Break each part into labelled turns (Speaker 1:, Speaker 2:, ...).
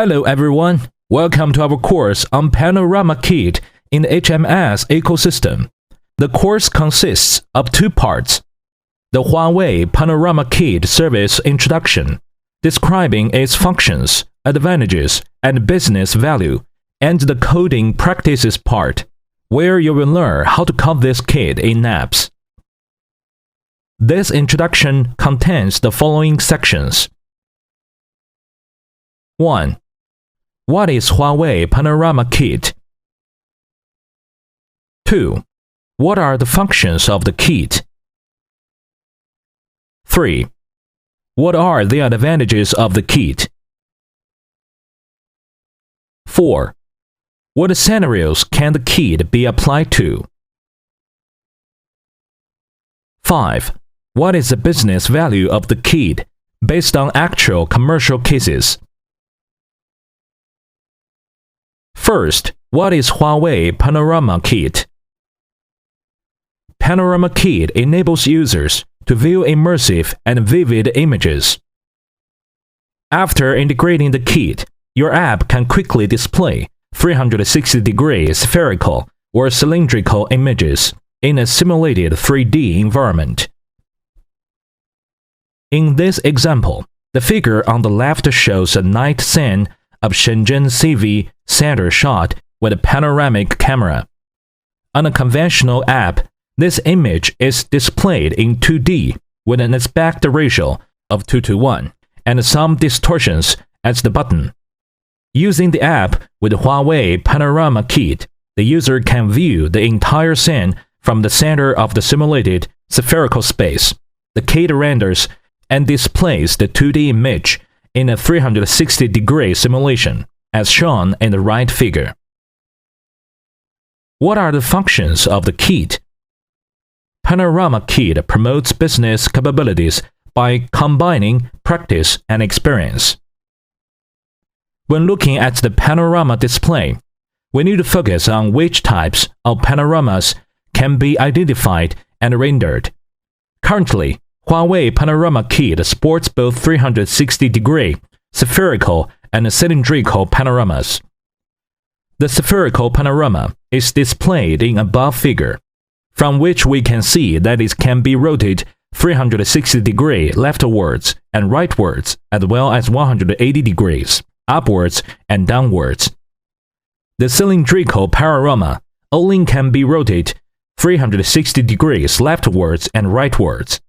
Speaker 1: Hello everyone, welcome to our course on Panorama Kit in the HMS ecosystem. The course consists of two parts. The HUAWEI Panorama Kit service introduction, describing its functions, advantages, and business value, and the coding practices part, where you will learn how to code this kit in apps. This introduction contains the following sections. 1. What is HUAWEI Panorama Kit? 2. What are the functions of the kit? 3. What are the advantages of the kit? 4. What scenarios can the kit be applied to? 5. What is the business value of the kit based on actual commercial cases? First, what is HUAWEI Panorama Kit? Panorama Kit enables users to view immersive and vivid images. After integrating the kit, your app can quickly display 360-degree spherical or cylindrical images in a simulated 3D environment. In this example, the figure on the left shows a night scene of Shenzhen CV center shot with a panoramic camera. On a conventional app, this image is displayed in 2D with an aspect ratio of 2:1 and some distortions at the bottom. Using the app with HUAWEI Panorama Kit, the user can view the entire scene from the center of the simulated spherical space. The kit renders and displays the 2D image in a 360-degree simulation, as shown in the right figure. What are the functions of the kit? Panorama Kit promotes business capabilities by combining practice and experience. When looking at the panorama display, we need to focus on which types of panoramas can be identified and rendered. Currently, HUAWEI Panorama Kit supports both 360-degree, spherical, and cylindrical panoramas. The spherical panorama is displayed in above figure, from which we can see that it can be rotated 360-degree leftwards and rightwards, as well as 180 degrees, upwards and downwards. The cylindrical panorama only can be rotated 360 degrees leftwards and rightwards.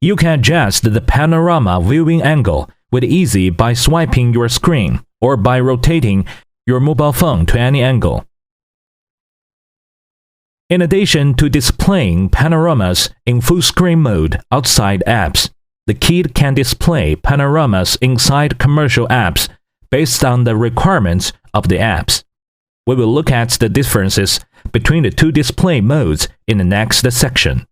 Speaker 1: You can adjust the panorama viewing angle with ease by swiping your screen or by rotating your mobile phone to any angle. In addition to displaying panoramas in full screen mode outside apps, the kit can display panoramas inside commercial apps based on the requirements of the apps. We will look at the differences between the two display modes in the next section.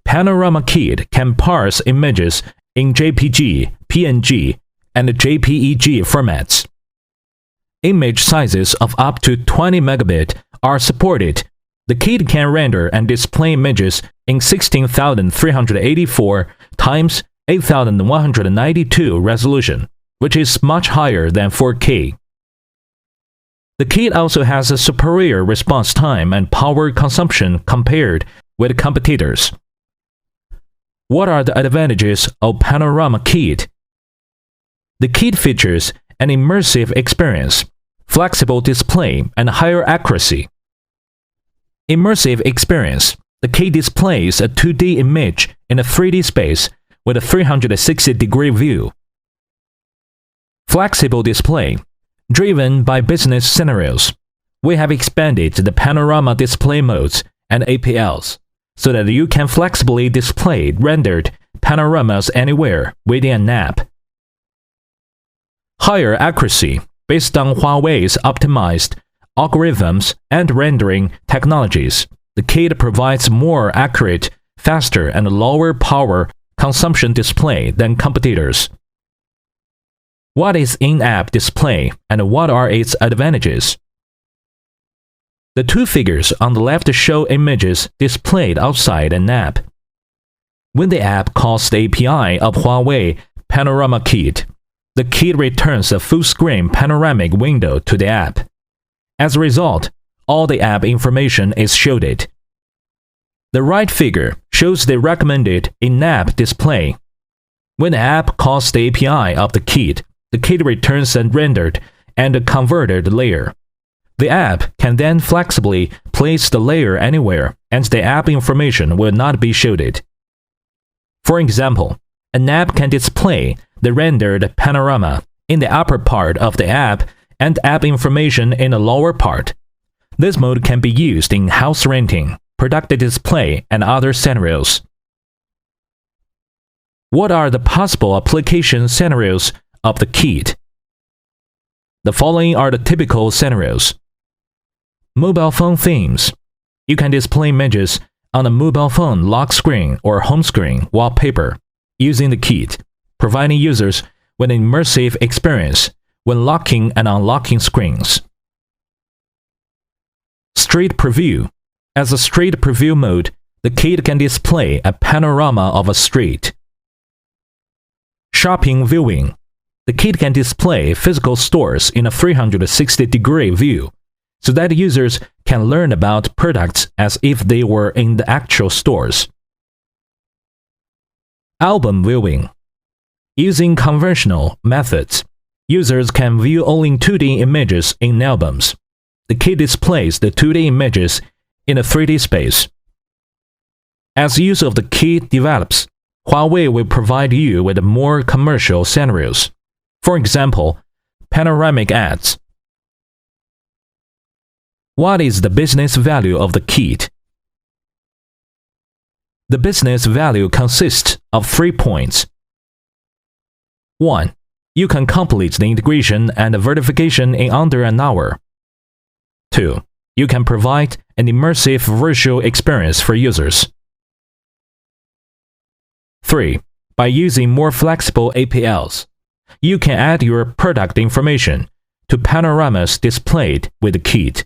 Speaker 1: Panorama Kit can parse images in JPG, PNG, and JPEG formats. Image sizes of up to 20 megabit are supported. The kit can render and display images in 16,384 x 8,192 resolution, which is much higher than 4K. The kit also has a superior response time and power consumption compared with competitors. What are the advantages of Panorama Kit? The kit features an immersive experience, flexible display, and higher accuracy. Immersive experience. The kit displays a 2D image in a 3D space with a 360-degree view. Flexible display. Driven by business scenarios, we have expanded the panorama display modes and APLs so that you can flexibly display rendered panoramas anywhere within an app. Higher accuracy. Based on HUAWEI's optimized algorithms and rendering technologies, the kit provides more accurate, faster, and lower power consumption display than competitors. What is in-app display and what are its advantages? The two figures on the left show images displayed outside an app. When the app calls the API of HUAWEI Panorama Kit, The kit returns a full-screen panoramic window to the app. As a result, all the app information is shielded. The right figure shows the recommended in-app display. When the app calls the API of the kit returns a rendered and a converted layer. The app can then flexibly place the layer anywhere, and the app information will not be shielded. For example, an app can display the rendered panorama in the upper part of the app and app information in the lower part. This mode can be used in house renting, product display, and other scenarios. What are the possible application scenarios of the kit? The following are the typical scenarios. Mobile phone themes. You can display images on a mobile phone lock screen or home screen wallpaper using the kit, providing users with an immersive experience when locking and unlocking screens. Street preview. As a street preview mode, the kit can display a panorama of a street. Shopping viewing. The kit can display physical stores in a 360-degree view, so that users can learn about products as if they were in the actual stores. Album viewing. Using conventional methods, users can view only 2D images in albums. The kit displays the 2D images in a 3D space. As use of the kit develops, Huawei will provide you with more commercial scenarios. For example, panoramic ads. What is the business value of the kit? The business value consists of 3 points. 1. You can complete the integration and verification in under an hour. 2. You can provide an immersive virtual experience for users. 3. By using more flexible APLs, you can add your product information to panoramas displayed with the kit.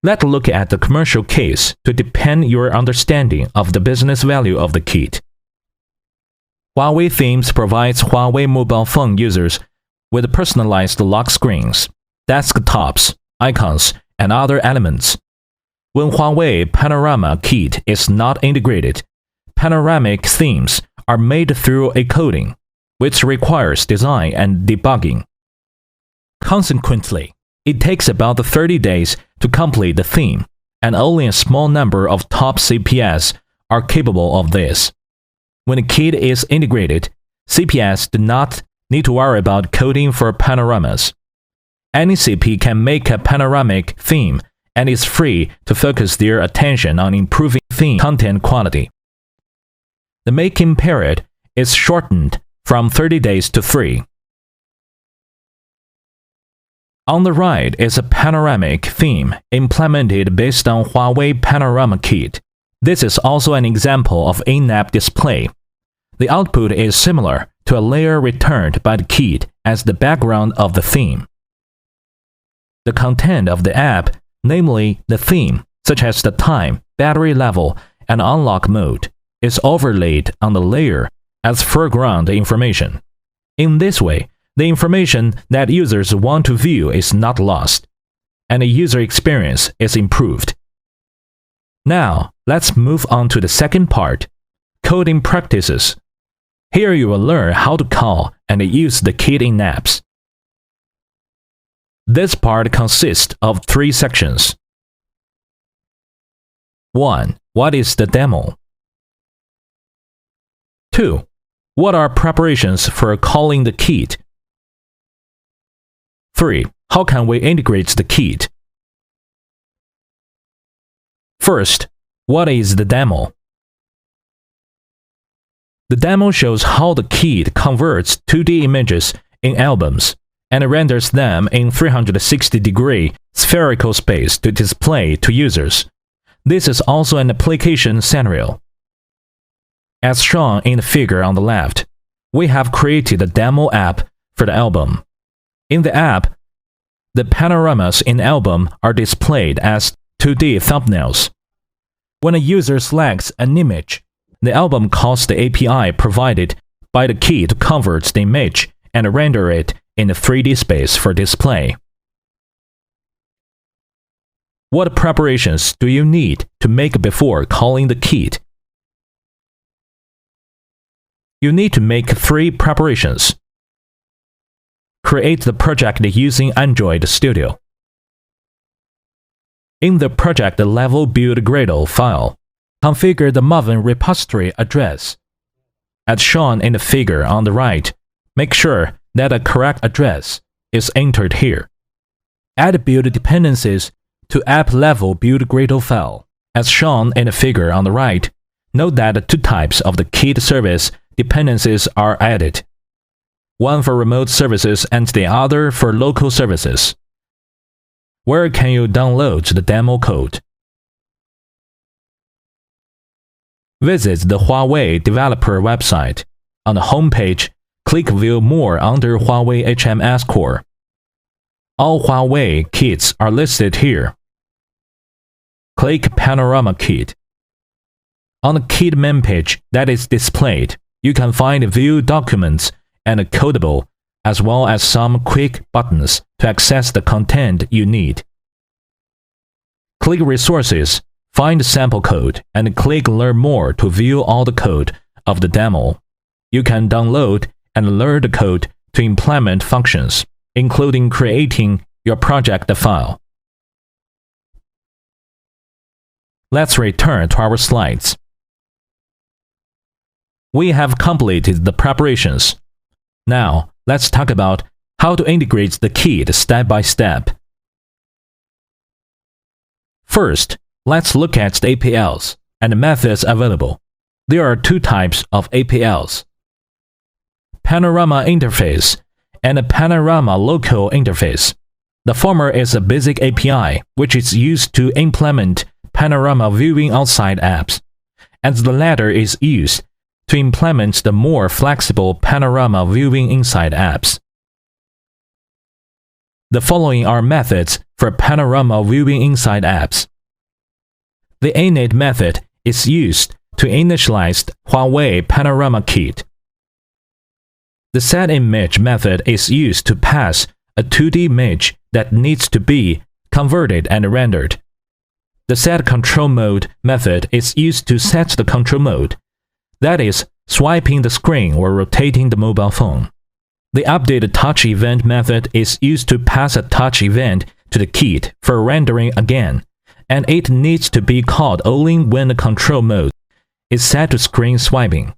Speaker 1: Let's look at the commercial case to deepen your understanding of the business value of the kit. Huawei Themes provides Huawei mobile phone users with personalized lock screens, desktops, icons, and other elements. When Huawei Panorama Kit is not integrated, panoramic themes are made through a coding, which requires design and debugging. Consequently, it takes about 30 days to complete the theme, and only a small number of top CPS are capable of this. When a kit is integrated, CPS do not need to worry about coding for panoramas. Any CP can make a panoramic theme and is free to focus their attention on improving theme content quality. The making period is shortened from 30 days to 3. On the right is a panoramic theme implemented based on Huawei Panorama Kit. This is also an example of in-app display. The output is similar to a layer returned by the kit as the background of the theme. The content of the app, namely the theme, such as the time, battery level, and unlock mode, is overlaid on the layer as foreground information. In this way, the information that users want to view is not lost, and the user experience is improved. Now, let's move on to the second part, coding practices. Here you will learn how to call and use the kit in apps. This part consists of 3 sections. 1. What is the demo? 2. What are preparations for calling the kit? 3. How can we integrate the kit? First, what is the demo? The demo shows how the kit converts 2D images in albums and renders them in 360-degree spherical space to display to users. This is also an application scenario. As shown in the figure on the left, we have created a demo app for the album. In the app, the panoramas in album are displayed as 2D thumbnails. When a user selects an image, the album calls the API provided by the key to convert the image and render it in the 3D space for display. What preparations do you need to make before calling the kit? You need to make 3 preparations. Create the project using Android Studio. In the project level build Gradle file, configure the Maven repository address. As shown in the figure on the right, make sure that a correct address is entered here. Add build dependencies to app level build Gradle file. As shown in the figure on the right, note that 2 types of the kit service dependencies are added. One for remote services and the other for local services. Where can you download the demo code? Visit the HUAWEI Developer website. On the homepage, click View More under HUAWEI HMS Core. All HUAWEI kits are listed here. Click Panorama Kit. On the kit main page that is displayed, you can find View Documents and Codable, as well as some quick buttons to access the content you need. Click Resources, find sample code, and click Learn More to view all the code of the demo. You can download and learn the code to implement functions, including creating your project file. Let's return to our slides. We have completed the preparations. Now, let's talk about how to integrate the kit step by step. First, let's look at the APLs and the methods available. There are 2 types of APLs: Panorama Interface and a Panorama Local Interface. The former is a basic API, which is used to implement panorama viewing outside apps, and the latter is used to implement the more flexible panorama viewing inside apps. The following are methods for panorama viewing inside apps. The init method is used to initialize the HUAWEI Panorama Kit. The setImage method is used to pass a 2D image that needs to be converted and rendered. The setControlMode method is used to set the control mode, that is, swiping the screen or rotating the mobile phone. The updateTouchEvent method is used to pass a touch event to the kit for rendering again, and it needs to be called only when the control mode is set to screen swiping.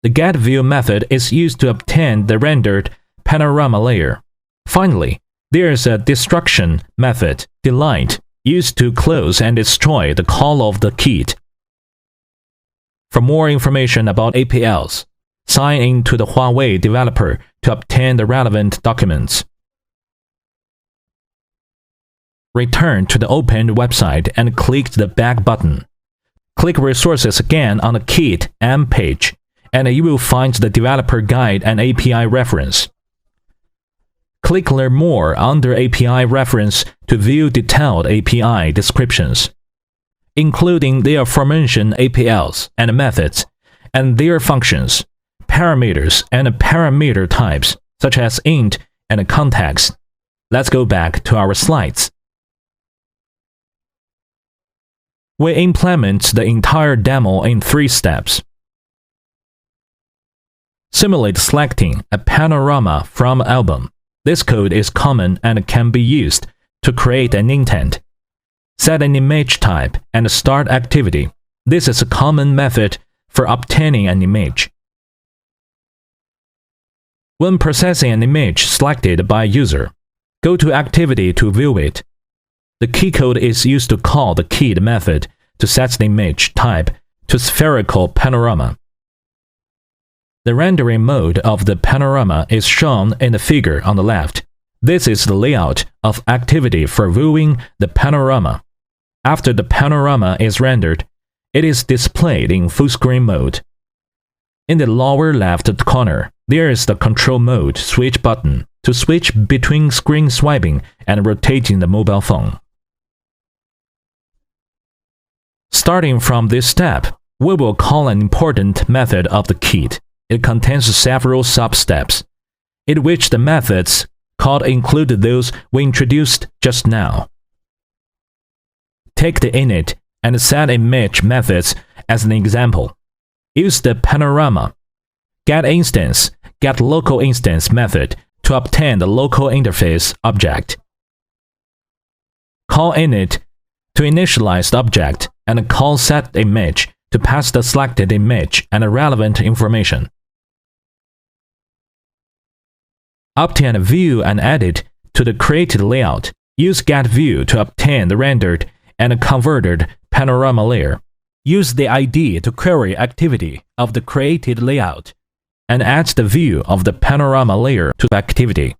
Speaker 1: The getView method is used to obtain the rendered panorama layer. Finally, there is a destruction method, delete, used to close and destroy the call of the kit. For more information about APLs, sign in to the HUAWEI Developer to obtain the relevant documents. Return to the opened website and click the Back button. Click Resources again on the Kit M page, and you will find the Developer Guide and API reference. Click Learn More under API reference to view detailed API descriptions, including the aforementioned APLs and methods, and their functions, parameters and parameter types, such as int and context. Let's go back to our slides. We implement the entire demo in 3 steps. Simulate selecting a panorama from album. This code is common and can be used to create an intent. Set an image type and start activity. This is a common method for obtaining an image. When processing an image selected by a user, go to Activity to view it. The key code is used to call the kit method to set the image type to spherical panorama. The rendering mode of the panorama is shown in the figure on the left. This is the layout of activity for viewing the panorama. After the panorama is rendered, it is displayed in full screen mode. In the lower left corner, there is the Control Mode switch button to switch between screen swiping and rotating the mobile phone. Starting from this step, we will call an important method of the kit. It contains several sub-steps, in which the methods called include those we introduced just now. Take the init and set image methods as an example. Use the panorama getInstance method to obtain the local interface object. Call init to initialize the object and call setImage to pass the selected image and relevant information. Obtain a view and edit to the created layout. Use getView to obtain the rendered and converted panorama layer. Use the ID to query activity of the created layout and add the view of the panorama layer to the activity.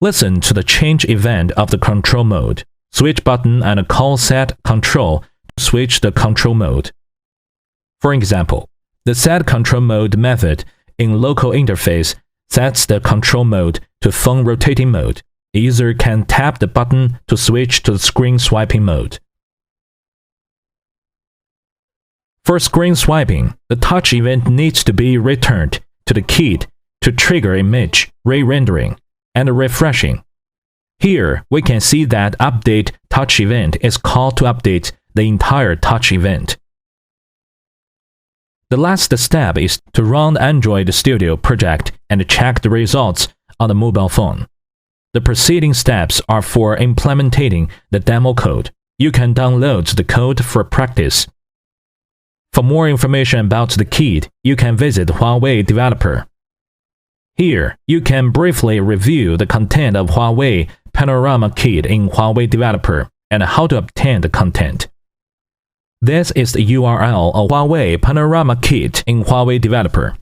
Speaker 1: Listen to the change event of the control mode. Switch button and call set control to switch the control mode. For example, the set control mode method in local interface sets the control mode to phone rotating mode. The user can tap the button to switch to the screen swiping mode. For screen swiping, the touch event needs to be returned to the kit to trigger image re-rendering and refreshing. Here, we can see that update touch event is called to update the entire touch event. The last step is to run the Android Studio project and check the results on the mobile phone. The preceding steps are for implementing the demo code. You can download the code for practice. For more information about the kit, you can visit HUAWEI Developer. Here, you can briefly review the content of HUAWEI Panorama Kit in HUAWEI Developer and how to obtain the content. This is the URL of HUAWEI Panorama Kit in HUAWEI Developer.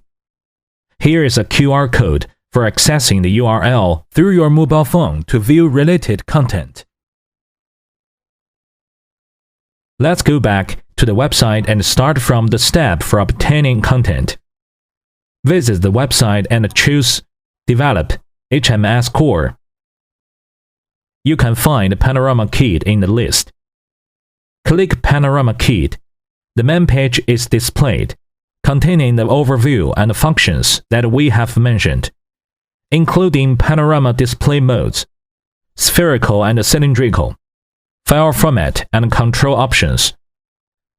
Speaker 1: Here is a QR code for accessing the URL through your mobile phone to view related content. Let's go back to the website and start from the step for obtaining content. Visit the website and choose Develop HMS Core. You can find Panorama Kit in the list. Click Panorama Kit. The main page is displayed, containing the overview and functions that we have mentioned, including panorama display modes, spherical and cylindrical, file format and control options.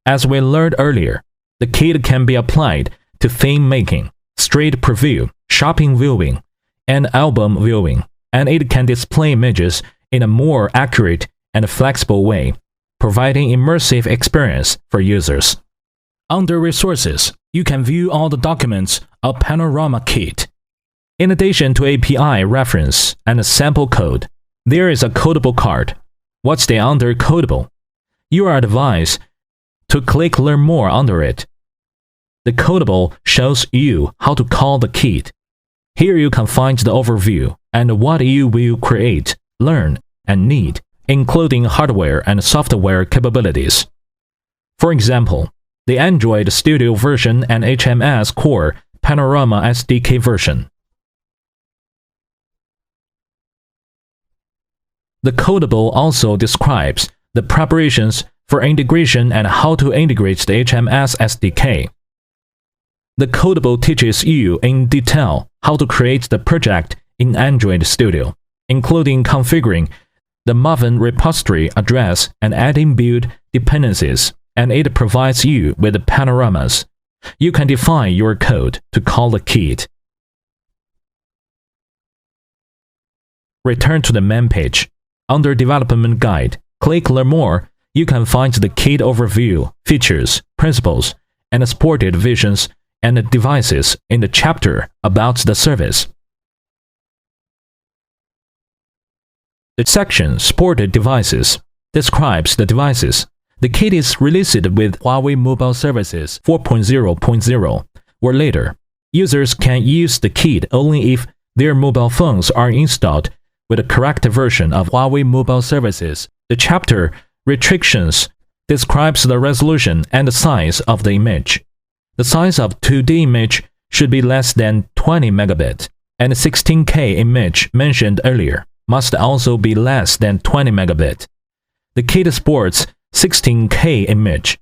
Speaker 1: As we learned earlier, the kit can be applied to theme making, street preview, shopping viewing, and album viewing, and it can display images in a more accurate and flexible way, providing immersive experience for users. Under Resources, you can view all the documents of Pnaorama Kit. In addition to API reference and a sample code, there is a codable card. What's the under codable? You are advised to click Learn More under it. The codable shows you how to call the kit. Here you can find the overview and what you will create, learn, and need, including hardware and software capabilities. For example, the Android Studio version and HMS Core Panorama SDK version. The codable also describes the preparations for integration and how to integrate the HMS SDK. The codable teaches you in detail how to create the project in Android Studio, including configuring the Maven repository address and adding build dependencies, and it provides you with panoramas. You can define your code to call the kit. Return to the main page. Under Development Guide, click Learn More. You can find the kit overview, features, principles, and supported visions and devices in the chapter about the service. The section Supported Devices describes the devices. The kit is released with HUAWEI Mobile Services 4.0.0 or later. Users can use the kit only if their mobile phones are installed with the correct version of HUAWEI Mobile Services. The chapter Restrictions describes the resolution and the size of the image. The size of 2D image should be less than 20 megabit, and the 16K image mentioned earlier must also be less than 20 megabit. The kit supports 16K image.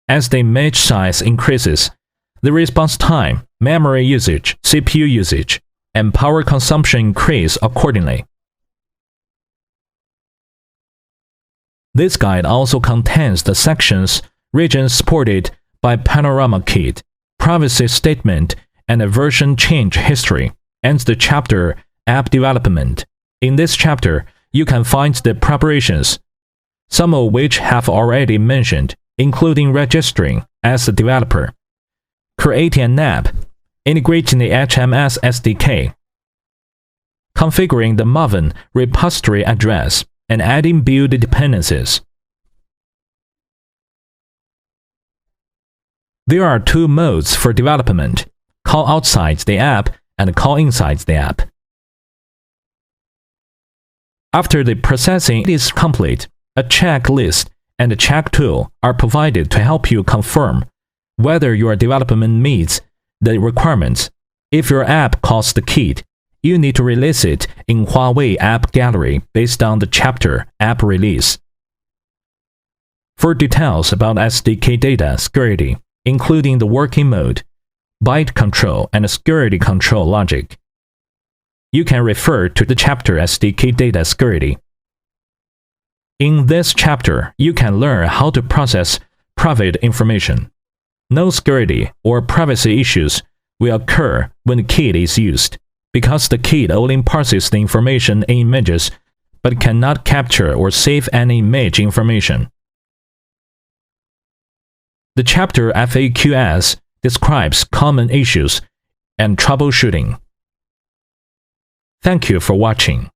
Speaker 1: As the image size increases, the response time, memory usage, CPU usage, and power consumption increase accordingly. This guide also contains the sections regions supported by Panorama Kit, privacy statement, and a version change history, and the chapter App Development. In this chapter, you can find the preparations, some of which have already mentioned, including registering as a developer, creating an app, integrating the HMS SDK, configuring the Maven repository address, and adding build dependencies. There are two modes for development: call outside the app and call inside the app. After the processing is complete, a checklist and a check tool are provided to help you confirm whether your development meets the requirements. If your app calls the kit, you need to release it in HUAWEI App Gallery based on the chapter App Release. For details about SDK data security, including the working mode, byte control, and security control logic, you can refer to the chapter SDK Data Security. In this chapter, you can learn how to process private information. No security or privacy issues will occur when the kit is used, because the kit only parses the information in images but cannot capture or save any image information. The chapter FAQs describes common issues and troubleshooting. Thank you for watching.